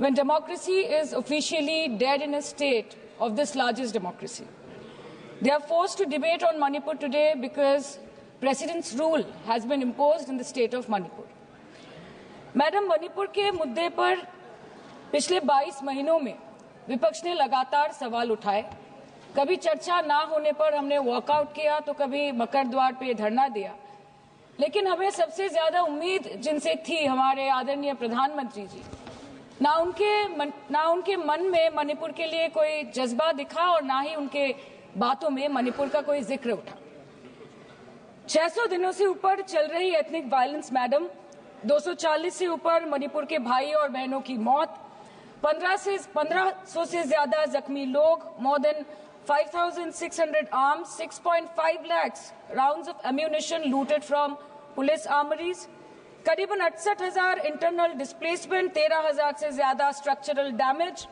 when democracy is officially dead in a state of this largest democracy. They are forced to debate on Manipur today because President's rule has been imposed in the state of Manipur. Madam, Manipur के मुद्दे पर पिछले 22 महीनों में विपक्ष ने लगातार सवाल उठाए। कभी चर्चा ना होने पर हमने वॉकआउट किया तो कभी मकर द्वार पे धरना दिया, लेकिन हमें सबसे ज्यादा उम्मीद जिनसे थी हमारे आदरणीय प्रधानमंत्री जी, ना उनके मन में मणिपुर के लिए कोई जज्बा दिखा और ना ही उनके बातों में मणिपुर का कोई जिक्र उठा। 600 दिनों से ऊपर चल रही एथनिक वायलेंस मैडम, 240 से ऊपर मणिपुर के भाई और बहनों की मौत, 1500 से ज्यादा जख्मी लोग, more than 5,600 arms, 6.5 lakhs rounds of ammunition looted from police armories, करीबन 68,000 इंटरनल डिस्प्लेसमेंट, 13,000 से ज्यादा स्ट्रक्चरल डैमेज,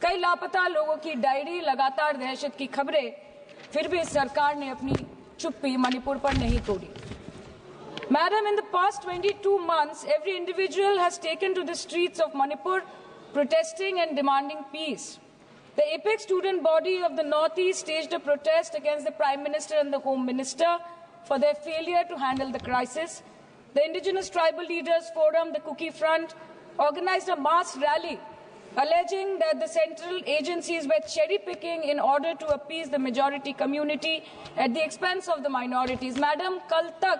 कई लापता लोगों की डायरी, लगातार दहशत की खबरें। फिर भी सरकार ने अपनी चुप्पी मणिपुर पर नहीं तोड़ी। Madam, in the past 22 months, every individual has taken to the streets of Manipur protesting and demanding peace. The apex student body of the Northeast staged a protest against the Prime Minister and the Home Minister for their failure to handle the crisis. The Indigenous Tribal Leaders Forum, the Kuki Front, organized a mass rally alleging that the central agencies were cherry-picking in order to appease the majority community at the expense of the minorities. Madam, कल तक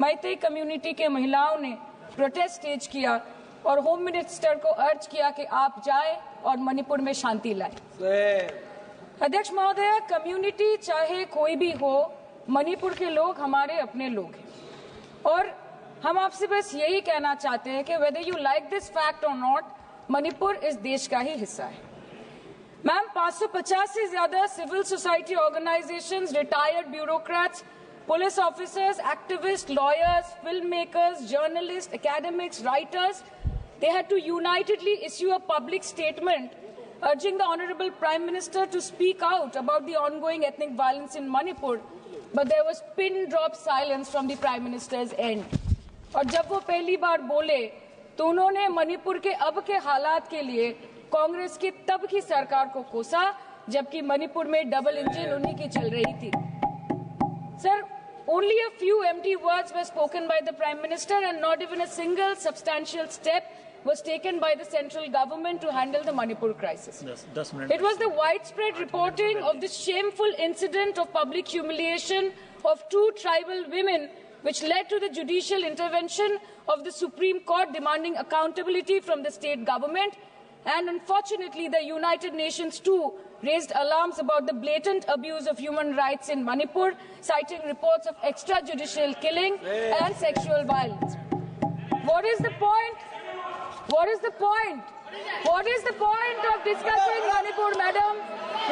Meitei community के महिलाओं ने protest stage किया और home minister को अर्ज किया कि आप जाएं और मणिपुर में शांति लाएं। अध्यक्ष महोदय, कम्युनिटी चाहे कोई भी हो, मणिपुर के लोग हमारे अपने लोग हैं और हम आपसे बस यही कहना चाहते हैं कि whether you like this fact or not, Manipur इस देश का ही हिस्सा है। मैम, 550 से ज्यादा civil society organisations, retired bureaucrats, police officers, activists, lawyers, filmmakers, journalists, academics, writers, they had to unitedly issue a public statement urging the Honorable Prime Minister to speak out about the ongoing ethnic violence in Manipur, but there was pin-drop silence from the Prime Minister's end. और जब वो पहली बार बोले तो उन्होंने मणिपुर के अब के हालात के लिए कांग्रेस की तब की सरकार को कोसा, जबकि मणिपुर में डबल इंजन उन्हीं की चल रही थी। Sir, only a few empty words were spoken by the Prime Minister and not even a single substantial step was taken by the central government to handle the Manipur crisis. It was the widespread reporting of this shameful incident of public humiliation of two tribal women which led to the judicial intervention of the Supreme Court demanding accountability from the state government. And unfortunately, the United Nations too raised alarms about the blatant abuse of human rights in Manipur, citing reports of extrajudicial killing and sexual violence. What is the point? What is the point? What is the point of discussing Manipur, madam?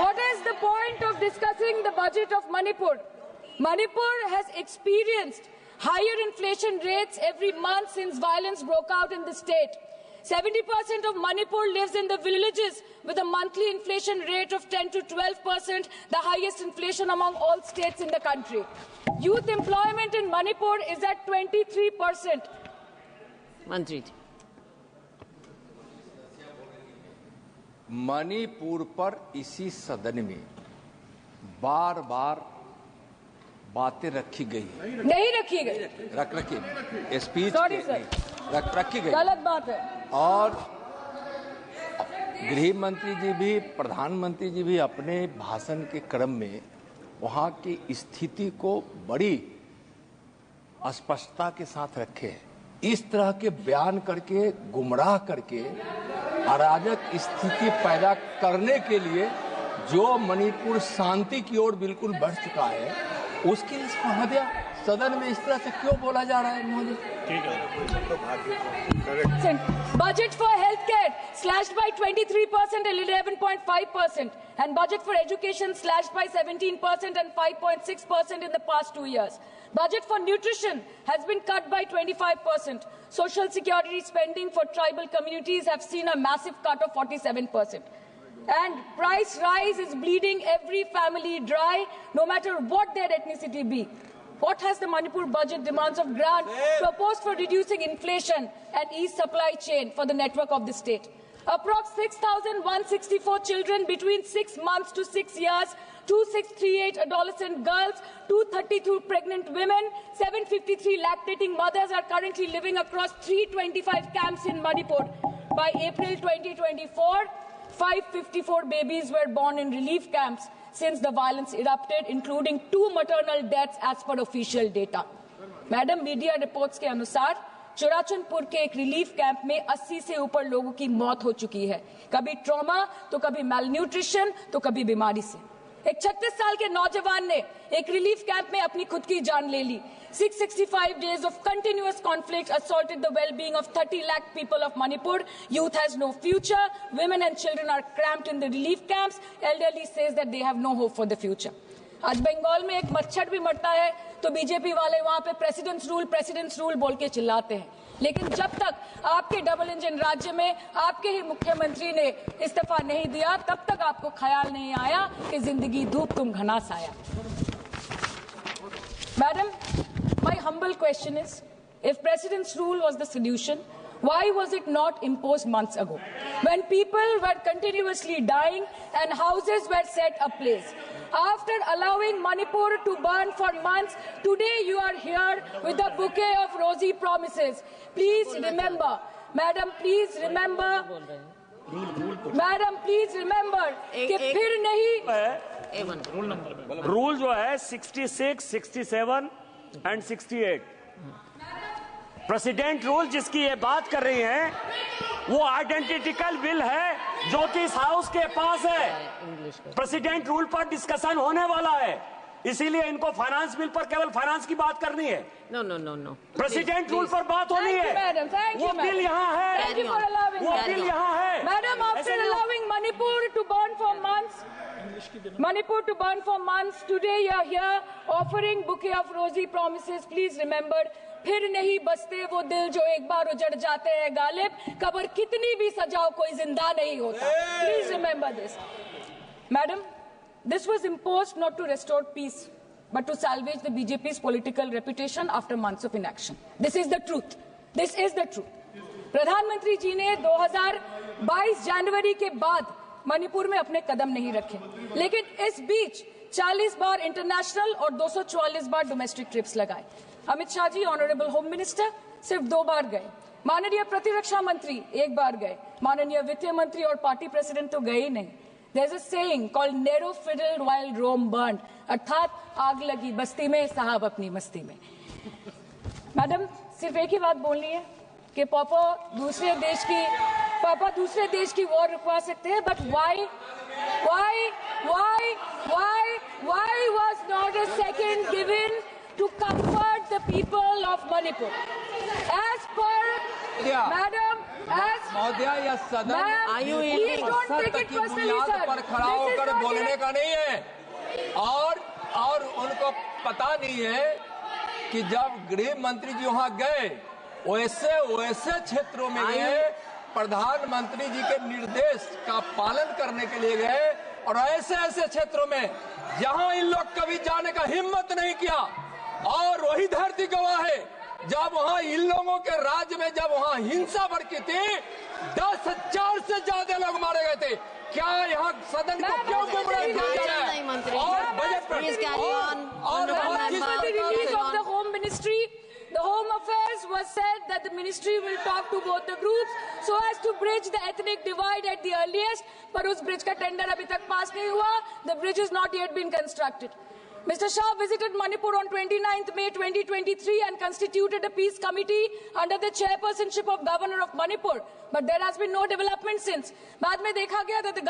What is the point of discussing the budget of Manipur? Manipur has experienced higher inflation rates every month since violence broke out in the state. 70% of Manipur lives in the villages with a monthly inflation rate of 10 to 12%, the highest inflation among all states in the country. Youth employment in Manipur is at 23%. Mantri. Manipur पर इसी सदन में बार बार बातें रखी गई, नहीं रखी गई, रखी स्पीच रखी गई, गलत बात है। और गृह मंत्री जी भी, प्रधानमंत्री जी भी अपने भाषण के क्रम में वहां की स्थिति को बड़ी स्पष्टता के साथ रखे हैं। इस तरह के बयान करके, गुमराह करके, अराजक स्थिति पैदा करने के लिए जो मणिपुर शांति की ओर बिल्कुल बढ़ चुका है, उसके लिए महोदय सदन में इस तरह से क्यों बोला जा रहा है महोदय? Budget for healthcare slashed by 23% and 11.5%, and budget for education slashed by 17% and 5.6% in the past 2 years. Budget for nutrition has been cut by 25%. Social security spending for tribal communities have seen a massive cut of 47%. And price rise is bleeding every family dry, no matter what their ethnicity be. What has the Manipur budget demands of grant proposed for reducing inflation and ease supply chain for the network of the state? Approx 6,164 children between 6 months to 6 years, 2,638 adolescent girls, 232 pregnant women, 753 lactating mothers are currently living across 325 camps in Manipur. By April 2024, 554 babies were born in relief camps since the violence erupted, including 2 maternal deaths as per official data. Madam, media reports के अनुसार चुराचंदपुर के एक relief camp में 80 से ऊपर लोगों की मौत हो चुकी है, कभी ट्रॉमा तो कभी मैलन्यूट्रिशन तो कभी बीमारी से। एक 36 साल के नौजवान ने एक रिलीफ कैंप में अपनी खुद की जान ले ली। 665 days of continuous conflict assaulted the well-being of 30 lakh people of Manipur. Youth has no future. Women and children are cramped in the relief camps. Elderly says that they have no hope for the future. आज बंगाल में एक मच्छर भी मरता है तो BJP वाले वहां पे प्रेसिडेंट्स रूल बोल के चिल्लाते हैं, लेकिन जब तक आपके डबल इंजन राज्य में आपके ही मुख्यमंत्री ने इस्तीफा नहीं दिया, तब तक आपको ख्याल नहीं आया कि जिंदगी धूप तुम घना साया। Madam, my humble question is, if president's rule was the solution, why was it not imposed months ago, when people were continuously dying and houses were set ablaze? After allowing Manipur to burn for months, today you are here with a bouquet of rosy promises. Please remember, madam, please remember, madam, please remember कि फिर नहीं rule जो है 66, 67 and 68 president rule जिसकी ये बात कर रही हैं, वो आइडेंटिकल बिल है जो कि इस हाउस के पास है। प्रेसिडेंट रूल पर डिस्कशन होने वाला है, इसीलिए इनको फाइनेंस बिल पर केवल फाइनेंस की बात करनी है। नो प्रेसिडेंट रूल पर बात होनी है। वो बिल यहाँ है, वो बिल यहाँ है। Madam, after allowing Manipur to burn for months, today you are here offering bouquet of rosy promises. Please remember, फिर नहीं बसते वो दिल जो एक बार उजड़ जाते हैं गालिब, कब्र कितनी भी सजाओ कोई जिंदा नहीं होता। Please remember this. Madam, this was imposed not to restore peace, but to salvage the BJP's political reputation after months of inaction. This is the truth. This is the truth. प्रधानमंत्री जी ने 2022 जनवरी के बाद मणिपुर में अपने कदम नहीं रखे, लेकिन इस बीच 40 बार इंटरनेशनल और 244 बार डोमेस्टिक ट्रिप्स लगाए। Amit Shah ji, honourable home minister, सिर्फ 2 बार गए। माननीय प्रतिरक्षा मंत्री 1 बार गए। माननीय वित्त मंत्री और पार्टी प्रेसिडेंट तो गए ही नहीं। There's a saying called narrow fiddled while Rome burned, अर्थात आग लगी बस्ती में, साहब अपनी मस्ती में। मैडम, सिर्फ एक ही बात बोलनी है कि पापा दूसरे देश की वॉर रुकवा सकते हैं, but why was not a second given to comfort the people of Manipur? As per Madam, या सदन please don't take it personally, sir. पर खड़ा होकर बोलने का नहीं है, और उनको पता नहीं है कि जब गृह मंत्री जी वहां गए, वैसे क्षेत्रों में गए, प्रधानमंत्री जी के निर्देश का पालन करने के लिए गए, और ऐसे क्षेत्रों में जहां इन लोग कभी जाने का हिम्मत नहीं किया। और वही धरती गवाह है, जब वहां इन लोगों के राज्य में जब वहां हिंसा भड़की थी, 10,000 से ज्यादा लोग मारे गए थे। क्या यहाँ सदन को क्यों गुमराह किया जा रहा है? और बजट पर the Home Ministry, the Home Affairs was said that the ministry will talk to both the groups so as to bridge the ethnic divide at the earliest, पर उस ब्रिज का टेंडर अभी तक पास नहीं हुआ। The bridge has not yet been constructed. Mr. Shah visited Manipur on 29th May 2023 and constituted a peace committee under the chairpersonship of Governor of Manipur, but there has been no development since. बाद में देखा गया that the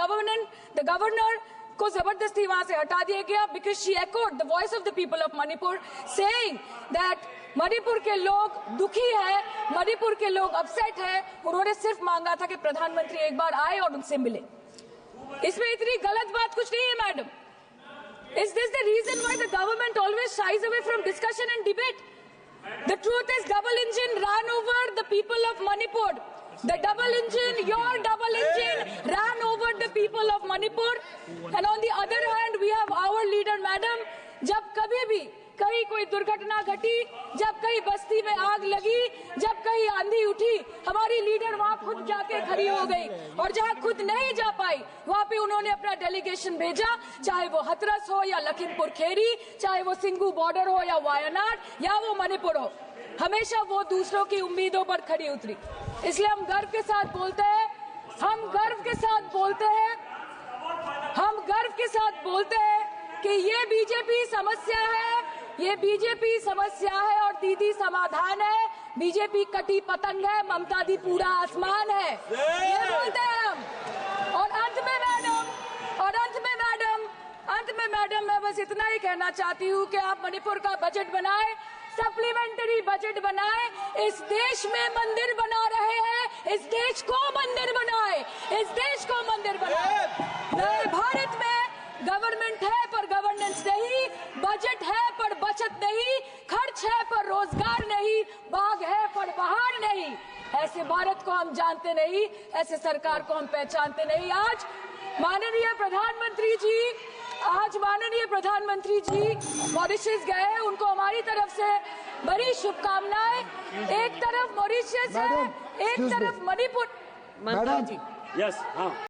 governor को जबरदस्ती वहां से हटा दिया गया because she echoed the voice of the people of Manipur, saying that Manipur के लोग दुखी है, मणिपुर के लोग अपसेट है। उन्होंने सिर्फ मांगा था कि प्रधानमंत्री एक बार आए और उनसे मिले। इसमें इतनी गलत बात कुछ नहीं है madam. Is this the reason why the government always shies away from discussion and debate? The truth is, double engine ran over the people of Manipur. The double engine, your double engine, ran over the people of Manipur. And on the other hand, we have our leader, madam. जब कभी भी कहीं कोई दुर्घटना घटी, जब कहीं बस्ती में आग लगी, जब कहीं आंधी उठी, हमारी लीडर वहां खुद जाके खड़ी हो गई। और जहां खुद नहीं जा पाई वहां पे उन्होंने अपना डेलीगेशन भेजा, चाहे वो हथरस हो या लखीमपुर खीरी, चाहे वो सिंगू बॉर्डर हो या वायनाड या वो मणिपुर हो, हमेशा वो दूसरों की उम्मीदों पर खड़ी उतरी। इसलिए हम गर्व के साथ बोलते हैं, हम गर्व के साथ बोलते हैं, हम गर्व के साथ बोलते हैं कि ये बीजेपी समस्या है, ये बीजेपी समस्या है और दीदी समाधान है। बीजेपी कटी पतंग है, ममता दी पूरा आसमान है, ये बोलते हैं हम। और अंत में मैडम मैं बस इतना ही कहना चाहती हूँ कि आप मणिपुर का बजट बनाएं, सप्लीमेंट्री बजट बनाएं। इस देश में मंदिर बना रहे हैं, इस देश को मंदिर बनाए, इस देश को मंदिर बनाए। नए भारत में गवर्नमेंट है पर गवर्नेंस नहीं, बजट है पर बचत नहीं, खर्च है पर रोजगार नहीं, बाग है पर बहार नहीं। ऐसे भारत को हम जानते नहीं, ऐसे सरकार को हम पहचानते नहीं। आज माननीय प्रधानमंत्री जी मॉरिशस गए हैं, उनको हमारी तरफ से बड़ी शुभकामनाएं। एक तरफ मॉरिशस है, एक तरफ मणिपुर। मंत्री जी यस हाँ